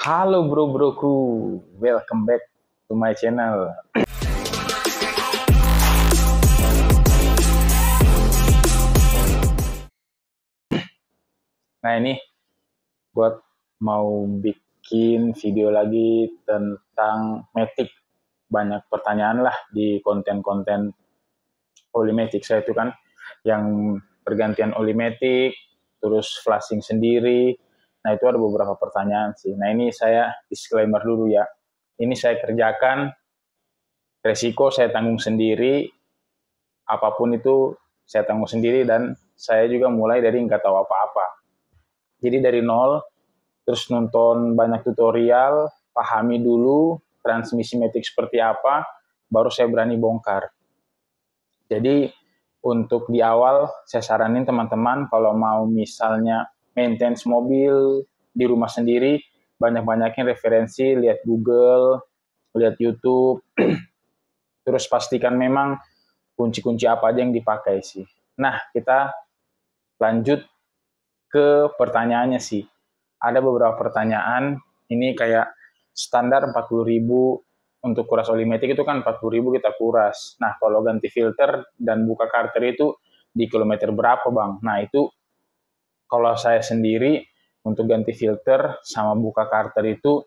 Halo bro-broku, welcome back to my channel. Nah ini buat mau bikin video lagi tentang Matic. Banyak pertanyaan lah di konten-konten oli Matic saya itu kan, yang pergantian oli Matic, terus flashing sendiri. Nah itu ada beberapa pertanyaan sih. Nah ini saya disclaimer dulu ya. Ini saya kerjakan, resiko saya tanggung sendiri, apapun itu saya tanggung sendiri, dan saya juga mulai dari nggak tahu apa-apa. Jadi dari nol, terus nonton banyak tutorial, pahami dulu transmisi Matic seperti apa, baru saya berani bongkar. Jadi untuk di awal saya saranin teman-teman kalau mau misalnya maintenance mobil di rumah sendiri, banyak-banyakin referensi, lihat Google, lihat YouTube, terus pastikan memang kunci-kunci apa aja yang dipakai sih. Nah, kita lanjut ke pertanyaannya sih. Ada beberapa pertanyaan, ini kayak standar 40.000 untuk kuras oli Matic itu kan 40.000 kita kuras. Nah, kalau ganti filter dan buka karter itu di kilometer berapa, Bang? Nah, itu kalau saya sendiri untuk ganti filter sama buka karter itu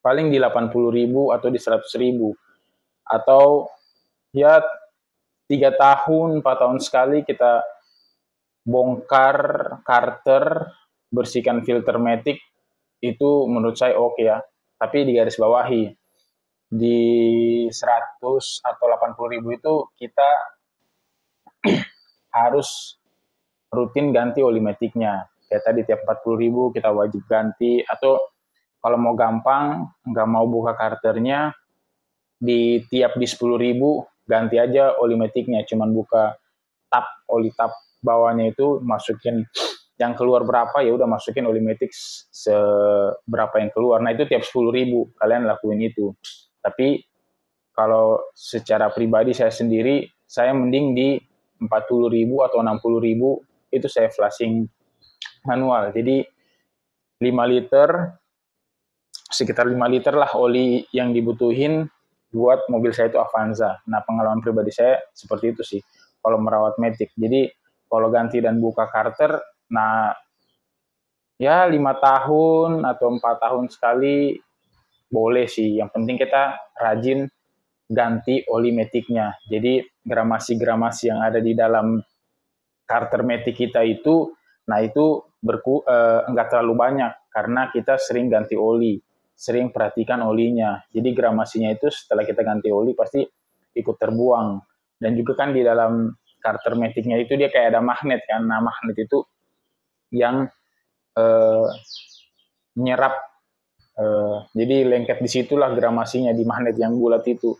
paling di 80.000 atau di 100.000. Atau ya 3 tahun, 4 tahun sekali kita bongkar karter, bersihkan filter Matic, itu menurut saya oke ya. Tapi di garis bawahi, di 100 atau 80.000 itu kita harus rutin ganti oli Matic-nya. Kayak tadi tiap 40.000 kita wajib ganti, atau kalau mau gampang, nggak mau buka karternya, di 10.000 ganti aja oli Matic-nya, cuman buka oli tap bawahnya itu, masukin yang keluar berapa ya udah masukin oli Matic seberapa yang keluar. Nah itu tiap 10.000 kalian lakuin itu. Tapi kalau secara pribadi saya sendiri, saya mending di 40.000 atau 60.000 itu saya flashing manual. Jadi 5 liter, sekitar 5 liter lah oli yang dibutuhin buat mobil saya itu Avanza. Nah pengalaman pribadi saya seperti itu sih kalau merawat Matic. Jadi kalau ganti dan buka karter, nah ya 5 tahun atau 4 tahun sekali boleh sih. Yang penting kita rajin ganti oli Matic-nya. Jadi gramasi-gramasi yang ada di dalam karter Matic kita itu, nah itu enggak terlalu banyak karena kita sering ganti oli, sering perhatikan olinya. Jadi gramasinya itu setelah kita ganti oli pasti ikut terbuang. Dan juga kan di dalam karter Matic-nya itu dia kayak ada magnet kan. Nah magnet itu yang menyerap, jadi lengket di situlah gramasinya di magnet yang bulat itu.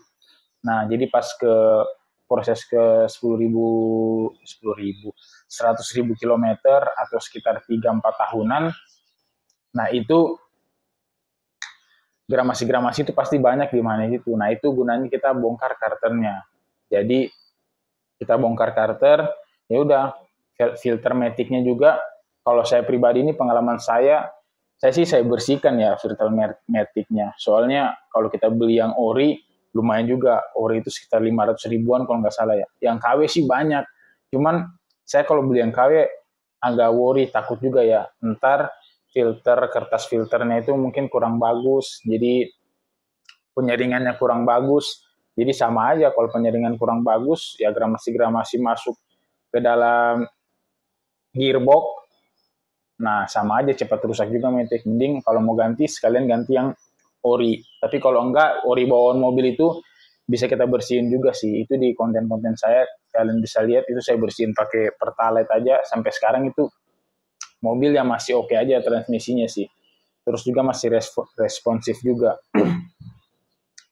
Nah jadi pas ke proses ke 100.000 kilometer atau sekitar 3-4 tahunan, nah itu gramasi-gramasi itu pasti banyak di mana itu. Nah itu gunanya kita bongkar karternya. Jadi kita bongkar karter, ya udah filter Matic-nya juga. Kalau saya pribadi ini pengalaman saya bersihkan ya filter Matic-nya. Soalnya kalau kita beli yang ori, lumayan juga. Ori itu sekitar 500 ribuan kalau nggak salah ya. Yang KW sih banyak. Cuman saya kalau beli yang KW agak worry, takut juga ya. Ntar kertas filternya itu mungkin kurang bagus. Jadi penyaringannya kurang bagus. Jadi sama aja kalau penyaringan kurang bagus, ya gramasi-gramasi masuk ke dalam gearbox. Nah, sama aja cepat rusak juga Matic. Mending kalau mau ganti, sekalian ganti yang ori. Tapi kalau enggak, ori bawaan mobil itu bisa kita bersihin juga sih. Itu di konten-konten saya, kalian bisa lihat, itu saya bersihin pakai Pertalite aja. Sampai sekarang itu mobil yang masih oke aja transmisinya sih. Terus juga masih responsif juga.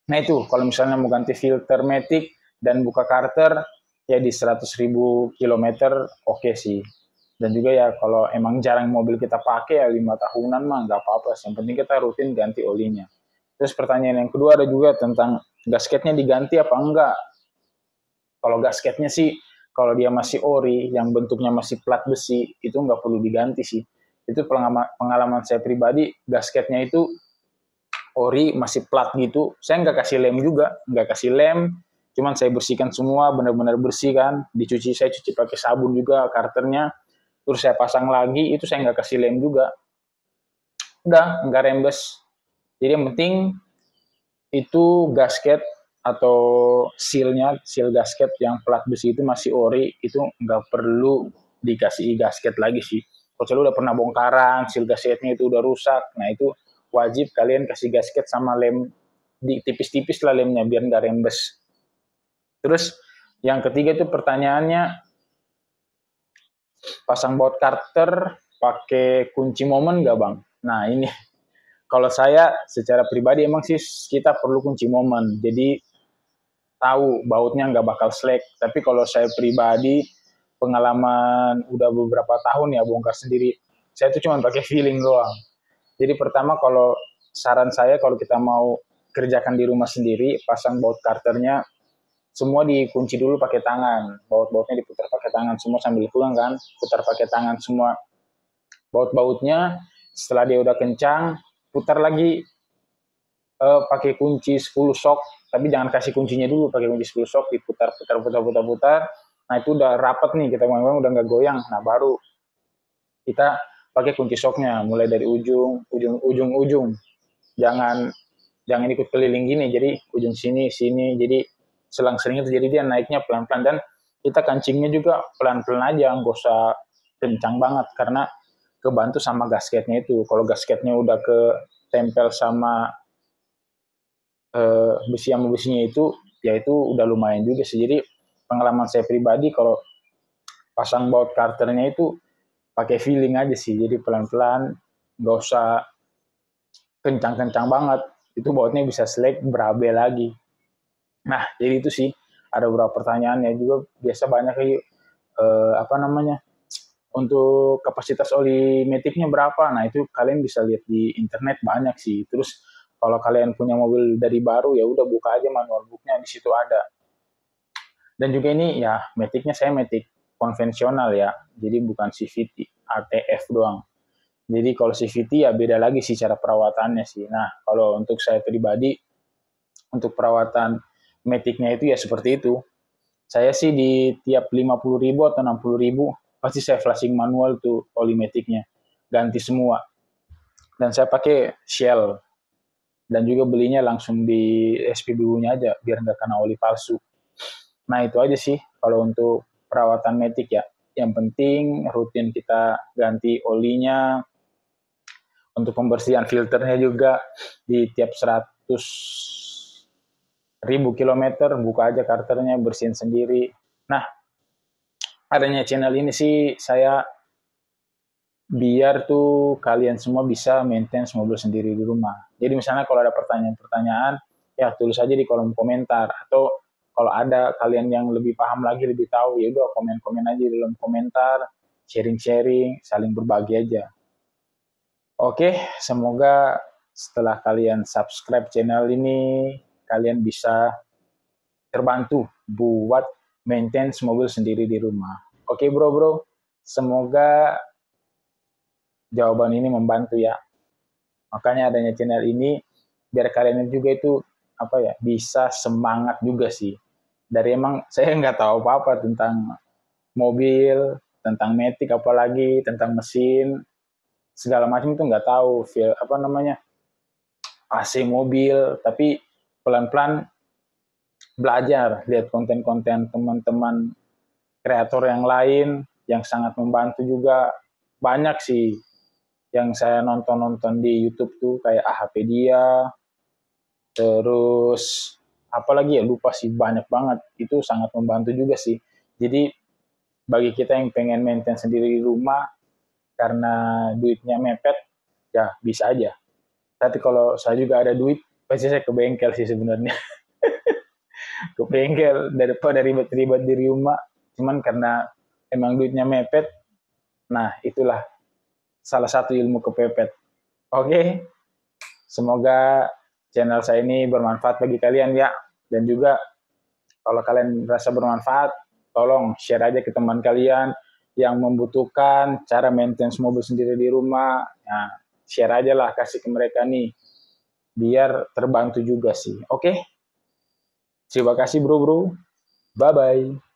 Nah itu, kalau misalnya mau ganti filter Matic dan buka karter, ya di 100.000 kilometer oke sih. Dan juga ya kalau emang jarang mobil kita pakai ya 5 tahunan mah nggak apa-apa. Yang penting kita rutin ganti olinya. Terus pertanyaan yang kedua ada juga tentang gasketnya diganti apa enggak. Kalau gasketnya sih, kalau dia masih ori, yang bentuknya masih plat besi, itu nggak perlu diganti sih. Itu pengalaman saya pribadi, gasketnya itu ori, masih plat gitu. Saya nggak kasih lem juga, nggak kasih lem, cuman saya bersihkan semua, benar-benar bersih kan. Dicuci, saya cuci pakai sabun juga karternya. Terus saya pasang lagi, itu saya nggak kasih lem juga. Udah, nggak rembes. Jadi yang penting itu gasket atau seal gasket yang plat besi itu masih ori, itu nggak perlu dikasih gasket lagi sih. Kalau udah pernah bongkaran, seal gasketnya itu udah rusak, nah itu wajib kalian kasih gasket sama lem, di tipis-tipis lah lemnya biar nggak rembes. Terus yang ketiga itu pertanyaannya, pasang baut karter pakai kunci momen nggak bang? Nah ini kalau saya secara pribadi emang sih kita perlu kunci momen. Jadi tahu bautnya nggak bakal slack. Tapi kalau saya pribadi pengalaman udah beberapa tahun ya bongkar sendiri, saya tuh cuma pakai feeling doang. Jadi pertama kalau saran saya kalau kita mau kerjakan di rumah sendiri, pasang baut karternya semua dikunci dulu pakai tangan, baut-bautnya diputar pakai tangan semua sambil pulang kan, putar pakai tangan semua baut-bautnya. Setelah dia udah kencang, putar lagi pakai kunci 10 sok, tapi jangan kasih kuncinya dulu, pakai kunci 10 sok, diputar, putar. Nah itu udah rapat nih, kita memang udah nggak goyang. Nah baru kita pakai kunci soknya, mulai dari ujung. Jangan jangan ikut keliling gini, jadi ujung sini, jadi selang-selingnya terjadi dia naiknya pelan-pelan, dan kita kancingnya juga pelan-pelan aja, nggak usah kencang banget, karena kebantu sama gasketnya itu. Kalau gasketnya udah ke tempel sama besi sama besinya itu, ya itu udah lumayan juga sih. Jadi pengalaman saya pribadi kalau pasang baut karternya itu pakai feeling aja sih, jadi pelan-pelan, nggak usah kencang-kencang banget, itu bautnya bisa slack berabe lagi. Nah jadi itu sih, ada beberapa pertanyaan ya juga biasa banyak kayak apa namanya, untuk kapasitas oli metiknya berapa. Nah itu kalian bisa lihat di internet banyak sih. Terus kalau kalian punya mobil dari baru ya udah buka aja manual booknya, di situ ada. Dan juga ini ya metiknya saya metik konvensional ya, jadi bukan CVT, ATF doang. Jadi kalau CVT ya beda lagi sih cara perawatannya sih. Nah kalau untuk saya pribadi, untuk perawatan metiknya itu ya seperti itu. Saya sih di tiap 50.000 atau 60.000 pasti saya flashing manual tuh oli metiknya, ganti semua. Dan saya pakai Shell, dan juga belinya langsung di SPBU-nya aja biar nggak kena oli palsu. Nah itu aja sih kalau untuk perawatan metik ya. Yang penting rutin kita ganti olinya, untuk pembersihan filternya juga di tiap 100.000 kilometer buka aja karternya, bersihin sendiri. Nah adanya channel ini sih saya biar tuh kalian semua bisa maintain mobil sendiri di rumah. Jadi misalnya kalau ada pertanyaan-pertanyaan, ya tulis aja di kolom komentar. Atau kalau ada kalian yang lebih paham lagi, lebih tahu, ya udah komen-komen aja di dalam komentar, sharing-sharing, saling berbagi aja. Oke, semoga setelah kalian subscribe channel ini, kalian bisa terbantu buat maintain mobil sendiri di rumah. Oke bro, semoga jawaban ini membantu ya. Makanya adanya channel ini biar kalian juga itu apa ya, bisa semangat juga sih. Dari emang saya nggak tahu apa-apa tentang mobil, tentang metik, apalagi tentang mesin, segala macam itu nggak tahu, feel apa namanya, AC mobil, tapi pelan-pelan belajar, lihat konten-konten teman-teman kreator yang lain yang sangat membantu juga. Banyak sih yang saya nonton di YouTube tuh kayak AHpedia, terus apalagi ya lupa sih, banyak banget, itu sangat membantu juga sih. Jadi bagi kita yang pengen maintain sendiri di rumah karena duitnya mepet, ya bisa aja. Tapi kalau saya juga ada duit, pasti saya ke bengkel sih sebenarnya. Ke bengkel daripada ribet-ribet di rumah. Cuman karena emang duitnya mepet, nah itulah salah satu ilmu kepepet. Oke, semoga channel saya ini bermanfaat bagi kalian ya. Dan juga kalau kalian merasa bermanfaat, tolong share aja ke teman kalian, yang membutuhkan cara maintenance mobil sendiri di rumah, nah, share aja lah, kasih ke mereka nih, biar terbantu juga sih. Oke? Terima kasih bro-bro. Bye-bye.